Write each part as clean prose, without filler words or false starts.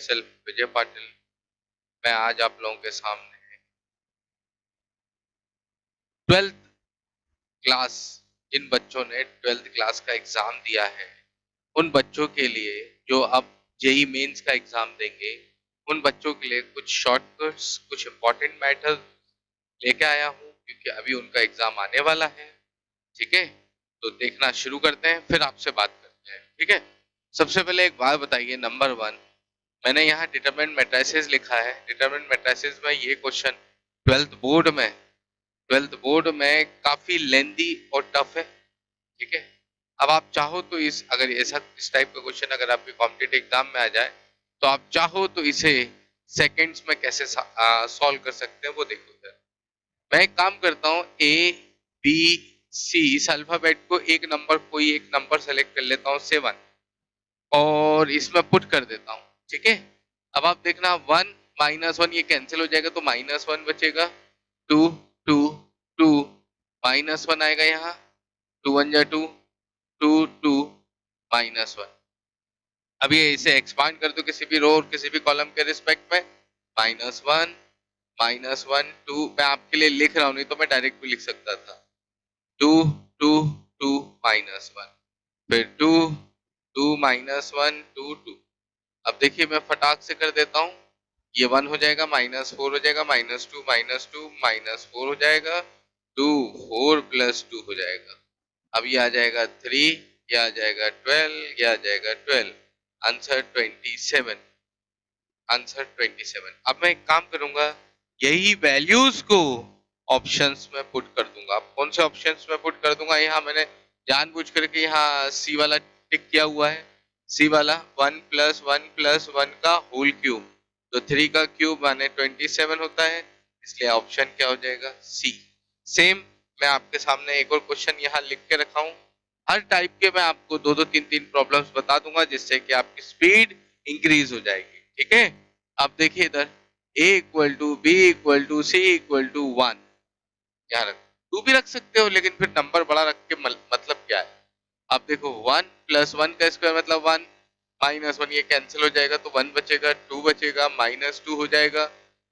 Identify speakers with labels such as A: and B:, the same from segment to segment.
A: myself विजय पाटिल। मैं आज आप लोगों के सामने 12th क्लास, जिन बच्चों ने 12th क्लास का एग्जाम दिया है, उन बच्चों के लिए जो अब जेई मेंस का एग्जाम देंगे, उन बच्चों के लिए कुछ शॉर्टकट्स, कुछ इंपॉर्टेंट मैटर लेके आया हूँ, क्योंकि अभी उनका एग्जाम आने वाला है। ठीक है, तो देखना शुरू करते हैं, फिर आपसे बात करते हैं। ठीक है, सबसे पहले एक बात बताइए, नंबर 1, मैंने यहाँ डिटरमिनेंट मैट्रिसेस लिखा है। डिटरमिनेंट मैट्रिसेस में ये क्वेश्चन 12th बोर्ड में काफी लेंदी और टफ है। ठीक है, अब आप चाहो तो अगर ऐसा इस टाइप का क्वेश्चन अगर आपके कॉम्पिटिटिव एग्जाम में आ जाए, तो आप चाहो तो इसे सेकंड्स में कैसे सॉल्व कर सकते हैं वो देखो। सर, मैं एक काम करता हूँ, ए बी सी इस अल्फाबेट को कोई एक नंबर सेलेक्ट कर लेता हूँ 7, और इसमें पुट कर देता हूँ। ठीक है, अब आप देखना 1 -1 ये कैंसिल हो जाएगा, तो -1 बचेगा। 2 2 2 -1 आएगा यहाँ, 2 1 जा 2 2 2 -1। अब ये इसे एक्सपांड कर दो किसी भी रो और किसी भी कॉलम के रिस्पेक्ट में, -1 -1 2, मैं आपके लिए लिख रहा हूँ, नहीं तो मैं डायरेक्ट भी लिख सकता था। 2 2 2 -1, फिर 2 2 -1 2 2। अब देखिए मैं फटाक से कर देता हूँ, ये 1 हो जाएगा, -4 हो जाएगा, -2 -2 -4 हो जाएगा, 2 4 + 2 हो जाएगा। अब ये आ जाएगा 3, ये आ जाएगा 12, ये आ जाएगा 12, आंसर 27। आंसर 27। अब मैं एक काम करूंगा, यही वैल्यूज को ऑप्शंस में पुट कर दूंगा। अब कौन से ऑप्शंस में पुट कर दूंगा, यहाँ मैंने जानबूझ करके यहाँ सी वाला टिक किया हुआ है। सी वाला 1 + 1 + 1 का होल क्यूब, तो 3 का क्यूब माने 27 होता है, इसलिए ऑप्शन क्या हो जाएगा, सी। सेम मैं आपके सामने एक और क्वेश्चन यहाँ लिख के रखा हूँ। हर टाइप के मैं आपको 2-2 3-3 प्रॉब्लम्स बता दूंगा, जिससे कि आपकी स्पीड इंक्रीज हो जाएगी। ठीक है, अब देखिए इधर a = b = c = 1, यहाँ रख, 2 भी रख सकते हो, लेकिन फिर नंबर बड़ा रख के मतलब क्या है। अब देखो 1 + 1 का स्क्वायर मतलब 1, -1 ये कैंसिल हो जाएगा, तो 1 बचेगा, 2 बचेगा, -2 हो जाएगा,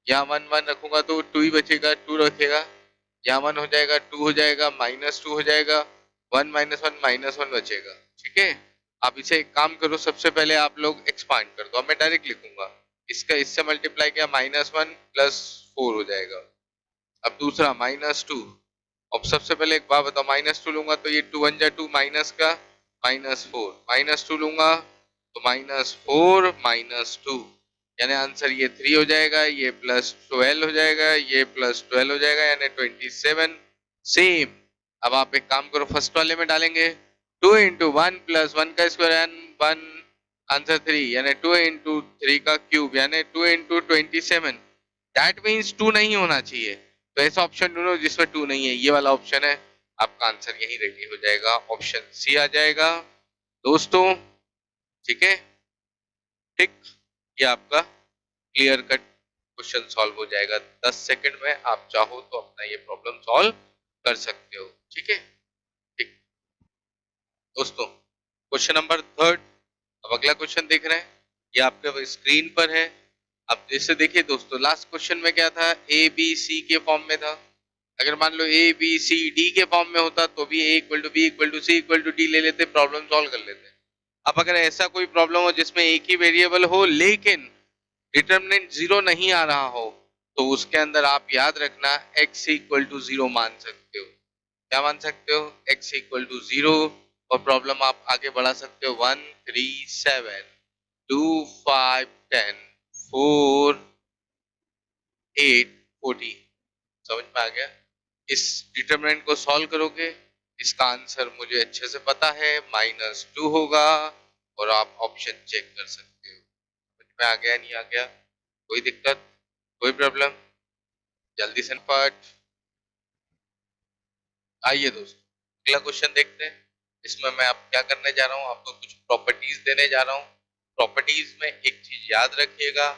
A: यहाँ 1 1 रखूंगा तो 2 ही बचेगा, 2 रखेगा, यहाँ 1 हो जाएगा, 2 हो जाएगा, -2 हो जाएगा, 1 -1 -1 बचेगा। ठीक है, आप इसे एक काम करो, सबसे पहले आप लोग एक्सपांड कर दो। अब मैं डायरेक्ट लिखूंगा, इसका इससे मल्टीप्लाई किया, -1 + 4 हो जाएगा। अब दूसरा -2, अब सबसे पहले एक बात बताओ, -2 लूंगा तो ये 2 1 जा 2 माइनस का -4, -2 लूंगा तो -4 -2, यानी आंसर ये 3 हो जाएगा, ये +12 हो जाएगा, ये +12 हो जाएगा, यानी 27। सेम, अब आप एक काम करो, फर्स्ट वाले में डालेंगे 2 × 1 + 1 का स्क्वायर यानी 1, आंसर 3, यानी 2 × 3 का क्यूब यानी 2 × 27। दैट मीन्स 2 नहीं होना चाहिए, तो ऐसा ऑप्शन ढूंढो जिसमें 2 नहीं है, ये वाला ऑप्शन है। आपका आंसर यही रेडी हो जाएगा, ऑप्शन सी आ जाएगा दोस्तों। ठीक है, ठीक, ये आपका क्लियर कट क्वेश्चन सॉल्व हो जाएगा 10 सेकंड में। आप चाहो तो अपना ये प्रॉब्लम सॉल्व कर सकते हो। ठीक है, ठीक दोस्तों, क्वेश्चन नंबर 3, अब अगला क्वेश्चन देख रहे हैं, ये आपके स्क्रीन पर है। अब जैसे देखिए दोस्तों, लास्ट क्वेश्चन में क्या था, ए बी सी के फॉर्म में था। अगर मान लो ए बी सी डी के फॉर्म में होता तो भी a = b = c = d ले लेते, प्रॉब्लम सॉल्व कर लेते। अब अगर ऐसा कोई प्रॉब्लम हो जिसमें एक ही वेरिएबल हो लेकिन डिटरमिनेंट 0 नहीं आ रहा हो, तो उसके अंदर आप याद रखना x = 0 मान सकते हो। क्या मान सकते हो, x = 0, और प्रॉब्लम आप आगे बढ़ा सकते हो 1 3 7 2 5 10 4 8 14। समझ में आ गया, इस डिटरमिनेंट को सॉल्व करोगे, इसका आंसर मुझे अच्छे से पता है, -2 होगा, और आप ऑप्शन चेक कर सकते हो। समझ में आ गया, नहीं आ गया, कोई दिक्कत, कोई प्रॉब्लम, जल्दी से फट। आइए दोस्तों, अगला क्वेश्चन देखते हैं। इसमें मैं अब क्या करने जा रहा हूँ, आपको कुछ प्रॉपर्टीज देने जा रहा हूँ। प्रॉपर्टीज में एक चीज याद रखिएगा,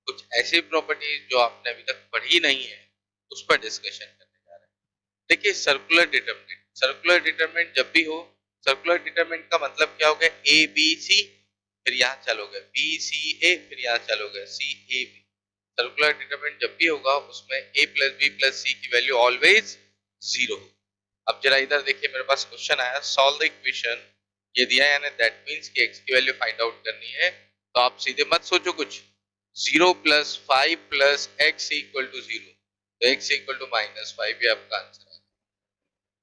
A: कुछ ऐसी प्रॉपर्टीज जो आपने अभी तक पढ़ी नहीं है, उस पर डिस्कशन करने जा रहे हैं। देखिए, सर्कुलर डिटरमिनेंट जब भी हो, सर्कुलर डिटरमिनेंट का मतलब क्या हो गया, ए बी सी, फिर यहाँ चलोगे बी सी ए, फिर यहाँ चलोगे C A B. Circular determinant जब भी होगा उसमें a plus B plus C की वैल्यू ऑलवेज जीरो। अब जरा इधर देखिए, मेरे पास क्वेश्चन आया, सॉल्व द इक्वेशन, ये दिया है यानी दैट मींस कि x की वैल्यू फाइंड आउट करनी है। तो आप सीधे मत सोचो कुछ, 0 plus 5 plus x equal to 0, तो x इक्वल टू -5 ये आपका आंसर है।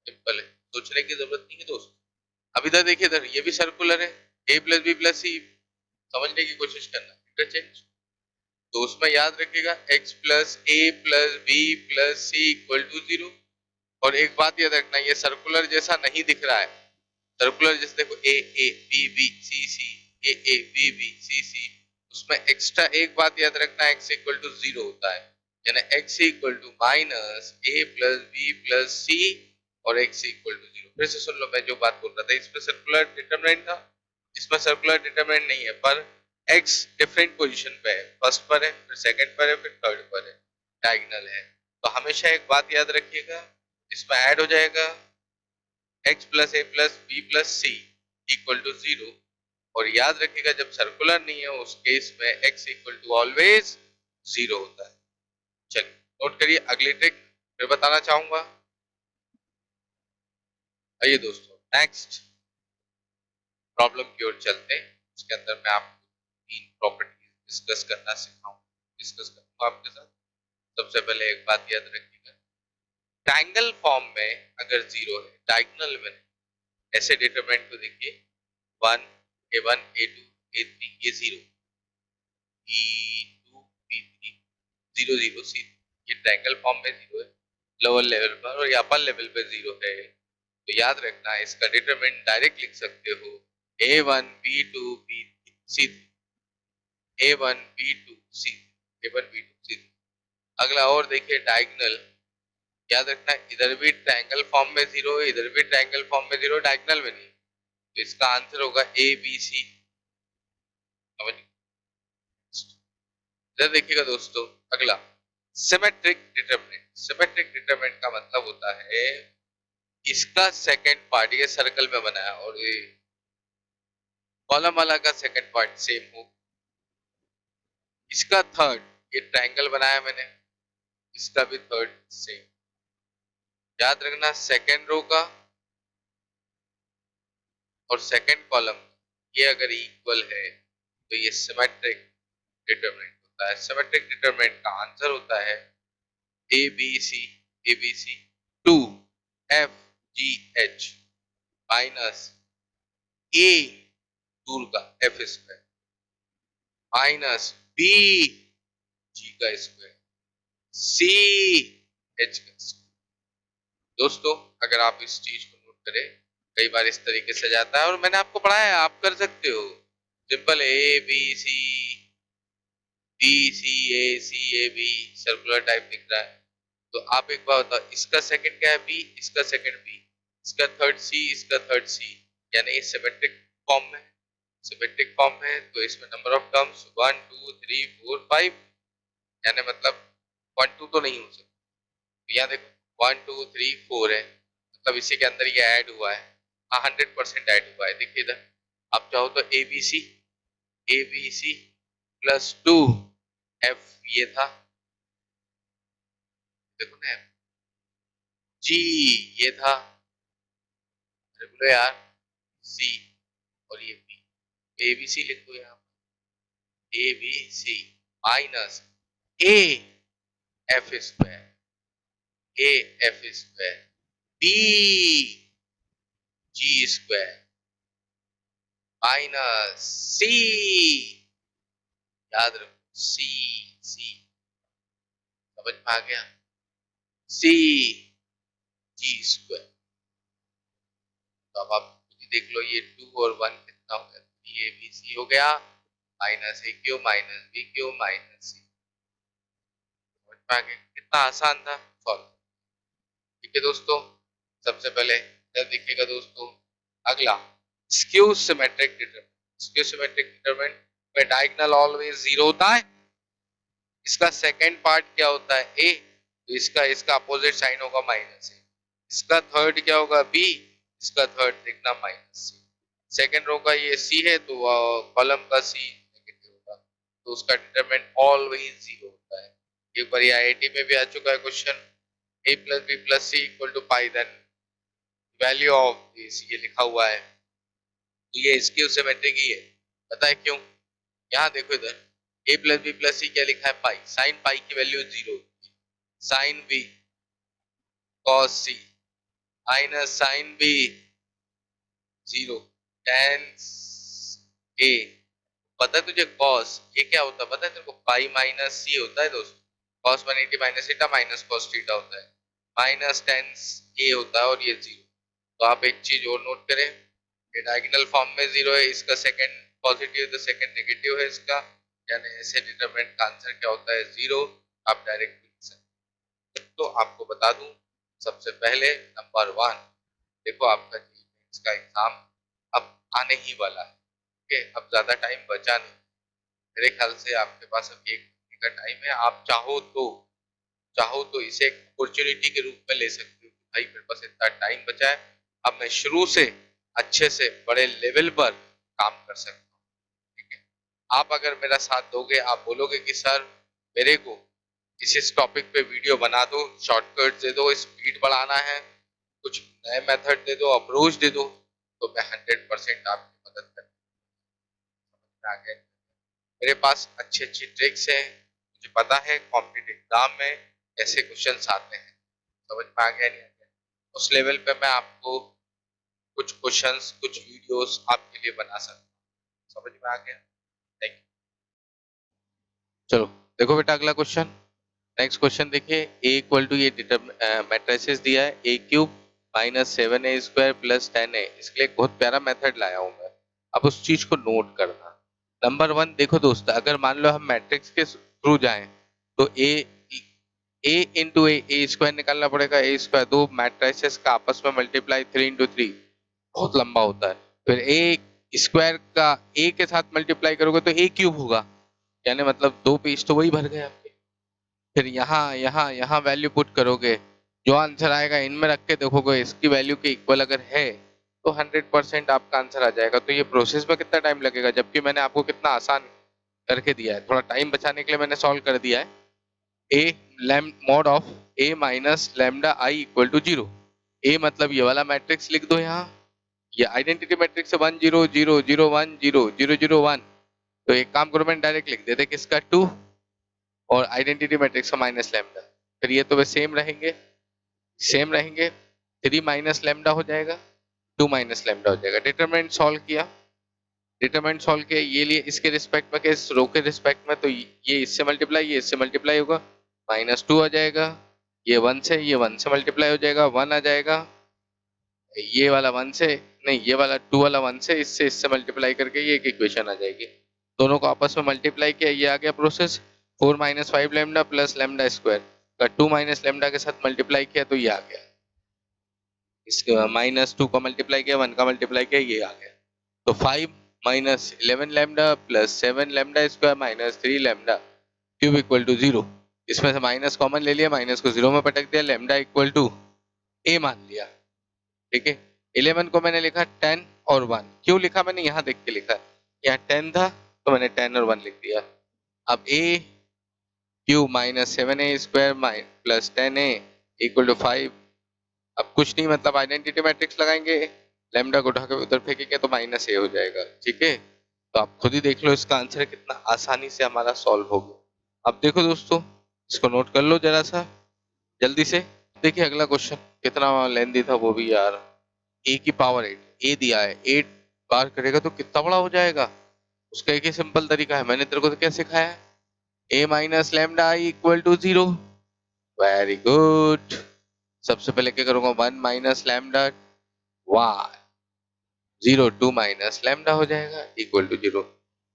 A: सिंपल है, सोचने की जरूरत नहीं है दोस्त। अब इधर देखिए, इधर ये भी सर्कुलर है, a प्लस बी प्लस सी, समझने की कोशिश करना, इंटरचेंज। तो उसमें याद रखिएगा x plus A plus B plus C equal to 0। और एक बात याद रखना, ये सर्कुलर जैसा नहीं दिख रहा है। सर्कुलर जैसे देखो A A B B C C, A A B B C C, उसमें एक्स्ट्रा एक बात याद रखना, x इक्वल टू 0 होता है, यानी x equal to minus A plus B plus C और x इक्वल टू 0। फिर से सुन लो, मैं जो बात बोल रहा था, इसमें सर्कुलर डिटरमिनेंट था, इसमें सर्कुलर डिटरमिनेंट नहीं है, पर x डिफरेंट पोजीशन पे है, फर्स्ट पर है, फिर सेकंड पर है, फिर थर्ड पर है, डायगोनल है। तो हमेशा एक बात याद रखिएगा, इसमें ऐड हो जाएगा x plus A plus B plus C equal to 0। और याद रखिएगा जब सर्कुलर नहीं है उस केस में x इक्वल टू ऑलवेज 0 होता है। चलिए नोट करिए, अगली ट्रिक फिर बताना चाहूंगा। आइए दोस्तों, नेक्स्ट प्रॉब्लम की ओर चलते हैं। उसके अंदर मैं आपको 3 प्रॉपर्टीज डिस्कस करूंगा आपके साथ। सबसे पहले एक बात याद रखिएगा, ट्रायंगल फॉर्म में अगर 0 है, डायगोनल में नहीं, ऐसे डिटरमिनेंट को देखिए 1 a1 a2 a3, ये 0, b2 b3 0 0 सी, ये ट्रायंगल फॉर्म में 0 है लोअर लेवल पर, और ये अपर लेवल पे 0 है। तो याद रखना, इसका डिटरमिनेंट डायरेक्ट लिख सकते हो a1 b2 b3 c3, a1 b2 c3, a1 b2 c3। अगला और देखिए डायगोनल, याद रखना इधर भी ट्रायंगल फॉर्म में 0 है, इधर भी ट्रायंगल फॉर्म में 0, डायगोनल में नहीं। तो इसका आंसर होगा ए बी सी। समझ, इधर देखिएगा दोस्तों, अगला सिमेट्रिक डिटरमिनेंट। सिमेट्रिक डिटरमिनेंट का मतलब होता है इसका सेकंड पार्ट ये सर्कल में बना है और ये कॉलम वाला का सेकंड पार्ट सेम हो, इसका थर्ड, ये ट्रायंगल बनाया मैंने, इसका भी थर्ड सेम। याद रखना सेकंड रो का और सेकंड कॉलम ये अगर इक्वल है तो ये सिमेट्रिक डिटरमिनेंट होता है। सिमेट्रिक डिटरमिनेंट का आंसर होता है A B C, A B C 2 F G H minus A दूर का F square minus B G का स्क्वायर सी एच का स्क्वायर। दोस्तों अगर आप इस चीज को नोट करें, कई बार इस तरीके से जाता है और मैंने आपको पढ़ाया है, आप कर सकते हो। Simple A B C, B C A B, circular type दिख रहा है। तो आप एक बार बताओ, इसका सेकंड क्या है बी, इसका सेकंड बी, इसका थर्ड सी, इसका थर्ड सी, यानी ये सिमेट्रिक फॉर्म में, सिमेट्रिक फॉर्म में। तो इसमें नंबर ऑफ टर्म्स 1 2 3 4 5, यानी मतलब 1 2 तो नहीं हो सकता। तो यहाँ देखो 1 2 3 4 है, मतलब इसी के अंदर ये ऐड हुआ है। हाँ 100% ऐड हुआ है। देखिए इधर आप चाहो तो A B C plus 2 F ये था, देखो ना, जी ये था, बोलो यार सी, और ये बी, ए बी सी लिख दो यहाँ, A B C minus A F square, A F square B G square minus C, याद रखो सी, सी समझ में आ गया, सी जी स्क्वायर। तो अब आप खुद ही देख लो, ये 2 और 1 कितना हो गया, 3 ए बी सी हो गया minus A Q minus B Q minus C. समझ में आ गया, कितना आसान था सॉल्व। ठीक है दोस्तों, सबसे पहले इधर देखिएगा दोस्तों, अगला skew symmetric determinant. Skew symmetric determinant में डायगोनल ऑलवेज 0 होता है। इसका सेकंड पार्ट क्या होता है ए, तो इसका इसका अपोजिट साइन होगा माइनस ए। इसका थर्ड क्या होगा बी, इसका थर्ड देखना माइनस सी। सेकेंड रो का ये सी है तो कॉलम का सी नेगेटिव होगा, तो उसका डिटरमिनेंट ऑलवेज जीरो होता है। एक बार ये आईआईटी में भी आ चुका है question, a plus B plus C equal to pi, then value of this ये लिखा हुआ है, तो ये स्क्यू सिमेट्रिक ही है। पता है क्यों? यहाँ देखो इधर a plus B plus C क्या लिखा है, पाई, साइन पाई की value zero, sine B cos C minus sine B zero, ten A, पता है तुझे कॉस ये क्या होता है, पता है तेरे को, पाई माइनस सी होता है दोस्त, cos 180 minus theta minus cos theta होता है, माइनस टेन ए होता है और ये जीरो। तो आप एक चीज और नोट करें, ये डायगोनल फॉर्म में जीरो है, इसका सेकंड पॉजिटिव तो सेकंड नेगेटिव है इसका, यानी ऐसे डिटरमिनेंट का आंसर क्या होता है, जीरो। आप डायरेक्ट लिख सकते। तो आपको बता दूं, सबसे पहले नंबर वन, देखो आपका इसका एग्जाम अब आने ही वाला है, ठीक है, अब ज्यादा टाइम बचा नहीं, मेरे ख्याल से आपके पास अब एक महीने का टाइम है। आप चाहो तो इसे एक अपॉर्चुनिटी के रूप में ले सकते हो, भाई मेरे पास इतना टाइम बचा है, अब मैं शुरू से अच्छे से बड़े लेवल पर काम कर सकता हूँ, ठीक है। आप अगर मेरा साथ दोगे, आप बोलोगे कि सर मेरे को इस टॉपिक पे वीडियो बना दो, शॉर्टकट दे दो, स्पीड बढ़ाना है, कुछ नए मेथड दे दो, अप्रोच दे दो, तो मैं 100% आपकी मदद कर आगे। मेरे पास अच्छी अच्छी ट्रिक्स हैं, मुझे पता है कॉम्पिटिटिव एग्जाम में ऐसे क्वेश्चंस आते हैं, समझ में आ गया नहीं आ गया, उस लेवल पे मैं आपको कुछ क्वेश्चंस कुछ वीडियोस आपके लिए बना सकता हूँ, समझ में आ गया। Thank you. चलो देखो बेटा अगला क्वेश्चन, नेक्स्ट क्वेश्चन देखिए, ए इक्वल टू ये मैट्रिसेस दिया है, ए cube minus 7a² plus 10a, इसके लिए एक बहुत प्यारा मेथड लाया हूं मैं, अब उस चीज को नोट करना। नंबर वन देखो दोस्त, अगर मान लो हम मैट्रिक्स के थ्रू जाएं तो ए इंटू ए स्क्वायर निकालना पड़ेगा, ए स्क्वायर दो मैट्रिसेस का आपस में मल्टीप्लाई 3 into 3 बहुत लंबा होता है, फिर ए स्क्वायर का ए के साथ मल्टीप्लाई करोगे तो ए क्यूब होगा, यानी मतलब दो पेज तो वही भर गए आपके। फिर यहाँ यहाँ यहाँ वैल्यू पुट करोगे, जो आंसर आएगा इनमें रख के देखोगे इसकी वैल्यू के इक्वल अगर है तो 100% आपका आंसर आ जाएगा। तो ये प्रोसेस में कितना टाइम लगेगा, जबकि मैंने आपको कितना आसान करके दिया है, थोड़ा टाइम बचाने के लिए मैंने सॉल्व कर दिया है। A mod of A minus lambda I equal to zero, A मतलब ये वाला मैट्रिक्स लिख दो यहाँ, ये आइडेंटिटी मैट्रिक्स है 1 0 0 0 1 0 0 0 1, तो एक काम करो मैंने डायरेक्ट लिख देते किसका 2 और आइडेंटिटी मैट्रिक्स का माइनस लैम्डा, फिर ये तो वे सेम रहेंगे, 3 माइनस लैम्डा हो जाएगा, 2 माइनस लैम्डा हो जाएगा। डिटरमिनेंट सॉल्व किया, ये लिए इसके रिस्पेक्ट में, इस रो के रिस्पेक्ट में, तो ये इससे मल्टीप्लाई होगा, -2 आ जाएगा, ये 1 से मल्टीप्लाई हो जाएगा, 1 आ जाएगा, ये वाला 1 से नहीं, ये वाला 2 वाला 1 से इससे मल्टीप्लाई करके ये एक इक्वेशन आ जाएगी, दोनों को आपस में मल्टीप्लाई किया, ये आ गया process. 4 minus 5 lambda plus lambda square का 2 माइनस लैम्डा के साथ मल्टीप्लाई किया तो ये आ गया, इसके -2 का मल्टीप्लाई किया, 1 का मल्टीप्लाई किया, ये आ गया। तो 5 minus 11 lambda plus 7 lambda square minus 3 lambda cube equal to 0, इसमें से माइनस कॉमन ले लिया, माइनस को 0 में पटक दिया, लैम्डा इक्वल टू ए मान लिया, ठीक है। 11 को मैंने लिखा 10 और 1, क्यों लिखा मैंने यहाँ देख के लिखा, यहाँ 10 था तो मैंने 10 और 1 लिख दिया। अब A cube minus 7a² plus 10a equal to 5, अब कुछ नहीं मतलब आइडेंटिटी मैट्रिक्स लगाएंगे, लैम्डा को उठा के उधर फेंकेंगे तो -a हो जाएगा, ठीक है। तो आप खुद ही देख लो इसका आंसर कितना आसानी से हमारा सॉल्व हो गया। अब देखो दोस्तों, इसको नोट कर लो जरा सा जल्दी से। देखिए अगला क्वेश्चन कितना लेंदी था वो भी यार, ए की पावर 8, ए दिया है 8 बार करेगा तो कितना बड़ा हो जाएगा, उसका एक ही सिंपल तरीका है, मैंने तेरे को तो क्या सिखाया है, A minus lambda I equal to 0, very good. सबसे पहले क्या करूंगा, 1 minus lambda Y 0, 2 minus lambda हो जाएगा इक्वल टू 0,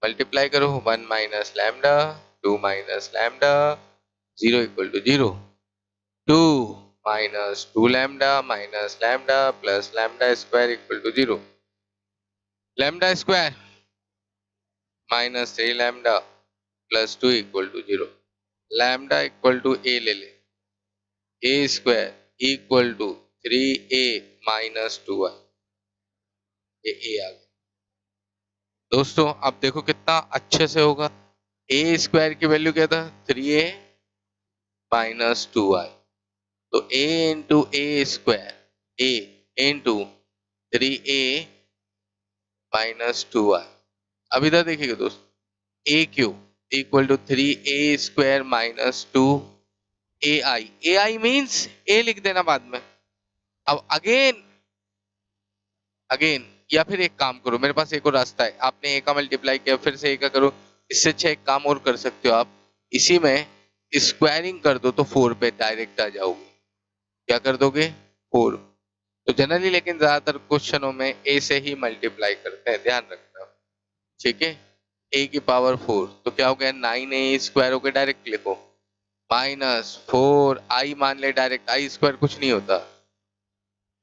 A: मल्टीप्लाई करो 1 minus lambda 2 minus lambda 0 equal to 0, 2 minus 2 lambda minus lambda plus lambda square equal to 0, lambda square minus 3 lambda plus 2 equal to 0, lambda equal to A ले ले, ए square equal to 3a minus 2y, ये ए आ गया, दोस्तों अब देखो कितना अच्छे से होगा। ए स्क्वायर की वैल्यू क्या था, 3a माइनस 2i। तो a into A square, A into 3a minus 2i। अब इधर देखिएगा दोस्त, A cube equal to 3a square minus 2ai। ai means a लिख देना बाद में। अब अगेन अगेन या फिर एक काम करो, मेरे पास एक और रास्ता है। आपने ए का मल्टीप्लाई किया, फिर से ए का करो। इससे अच्छा एक काम और कर सकते हो आप, इसी में स्क्वायरिंग कर दो तो 4 पे डायरेक्ट आ जाओगे। क्या कर दोगे, 4। तो जनरली लेकिन ज्यादातर क्वेश्चनों में ए से ही मल्टीप्लाई करते हैं, ध्यान रखना। ठीक है, ए की पावर 4 तो क्या हो गया, 9a स्क्वायर हो गया, डायरेक्ट लिखो। माइनस 4i मान ले डायरेक्ट, आई स्क्वायर कुछ नहीं होता।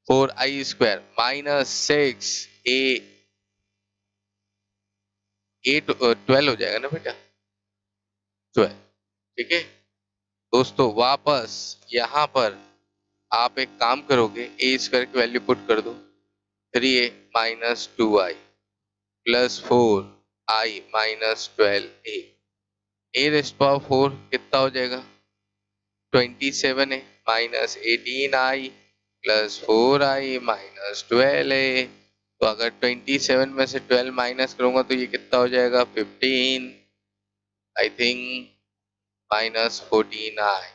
A: 4i स्क्वायर माइनस 6a, 12 हो जाएगा ना बेटा, 12। ठीक है दोस्तों, वापस यहाँ पर आप एक काम करोगे, ए स्क्वायर की वैल्यू पुट कर दो। 3a minus 2i plus 4i minus 12a। ए रेस्ट पावर 4 कितना हो जाएगा, 27 है minus 18i plus 4i minus 12a। तो अगर 27 में से 12 माइनस करूंगा तो ये कितना हो जाएगा, 15 आई थिंक माइनस 14i।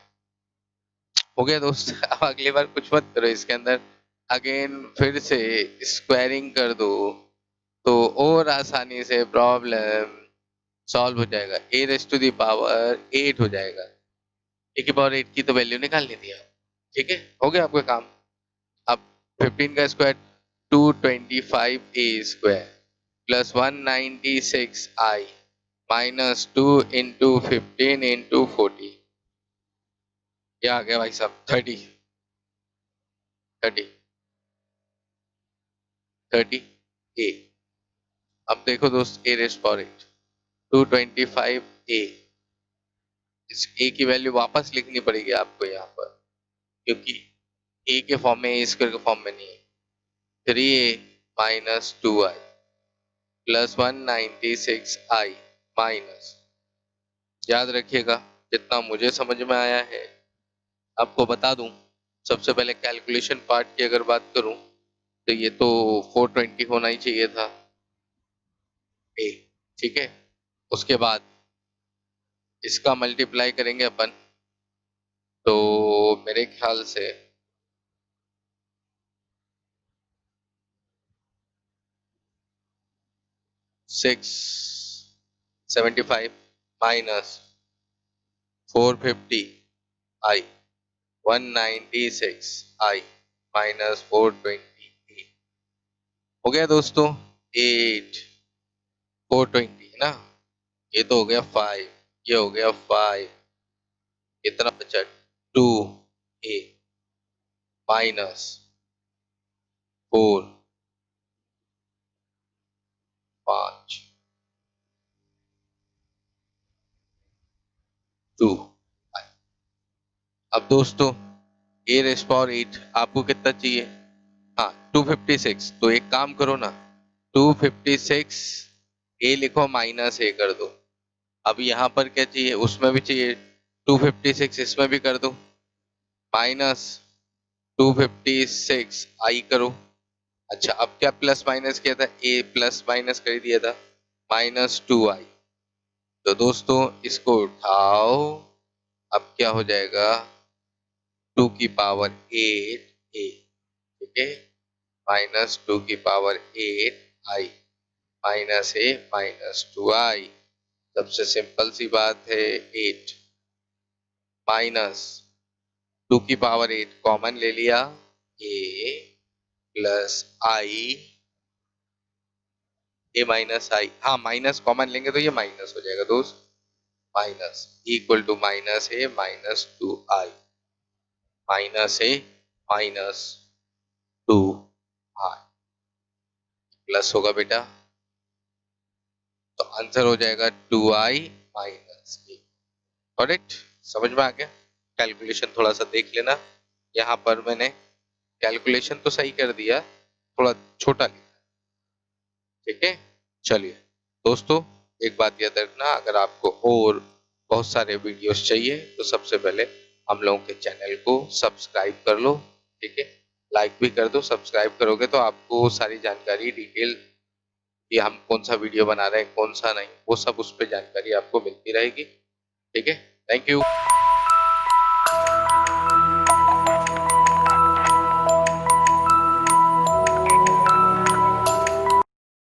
A: हो गया दोस्त। अब अगली बार कुछ मत करो इसके अंदर, अगेन फिर से स्क्वायरिंग कर दो तो और आसानी से प्रॉब्लम सॉल्व हो जाएगा। ए रेस टू दी पावर 8 हो जाएगा। ए की पावर 8 की तो वैल्यू निकाल लेती है। ठीक है, हो गया आपका काम। अब 15 का स्क्वायर 225 ए स्क्वायर प्लस 196 आई माइनस 2 इंटू 15 इंटू 40। क्या आ गया भाई साहब, 30 30 30 ए। अब देखो दोस्त, ए रेस पावर 8 225 ए, इस ए की वैल्यू वापस लिखनी पड़ेगी आपको यहाँ पर, क्योंकि ए के फॉर्म में, ए स्क्वायर के फॉर्म में नहीं है। 3a minus 2i plus 196i minus, याद रखिएगा जितना मुझे समझ में आया है आपको बता दूं। सबसे पहले कैलकुलेशन पार्ट की अगर बात करूं तो ये तो 420 होना ही चाहिए था ए। ठीक है, उसके बाद इसका मल्टीप्लाई करेंगे अपन, तो मेरे ख्याल से 675 माइनस 450i 196i माइनस 420 हो गया दोस्तों। 8 420 है ना, ये तो हो गया 5, ये हो गया 5, कितना बचा, 2a माइनस 4 5 2। अब दोस्तों ए रेस पावर 8 आपको कितना चाहिए, हाँ 256। तो एक काम करो ना, 256 ए लिखो माइनस ए कर दो। अब यहाँ पर क्या चाहिए, उसमें भी चाहिए 256, इसमें भी कर दो माइनस 256 आई करो। अच्छा अब क्या प्लस माइनस किया था, ए प्लस माइनस कर दिया था, माइनस 2i। तो दोस्तों इसको उठाओ, अब क्या हो जाएगा, 2 की पावर 8 ए। ठीक है, माइनस 2 की power 8 I minus A minus 2i। सबसे सिंपल सी बात है, 8 माइनस 2 की पावर 8 कॉमन ले लिया, ए प्लस आई, ए माइनस आई, हाँ माइनस कॉमन लेंगे तो ये माइनस हो जाएगा दोस्त, minus equal to minus A minus 2i, minus A minus 2i plus होगा बेटा, तो आंसर हो जाएगा 2i माइनस ए। करेक्ट, समझ में आ गया। कैलकुलेशन थोड़ा सा देख लेना, यहाँ पर मैंने कैलकुलेशन तो सही कर दिया, थोड़ा छोटा लिखा। ठीक है, चलिए दोस्तों एक बात याद रखना, अगर आपको और बहुत सारे वीडियोस चाहिए तो सबसे पहले हम लोगों के चैनल को सब्सक्राइब कर लो, ठीक है। लाइक भी कर दो, सब्सक्राइब करोगे तो आपको सारी जानकारी डिटेल कि हम कौन सा वीडियो बना रहे हैं कौन सा नहीं, वो सब उस पर जानकारी आपको मिलती रहेगी, ठीक है। Thank you.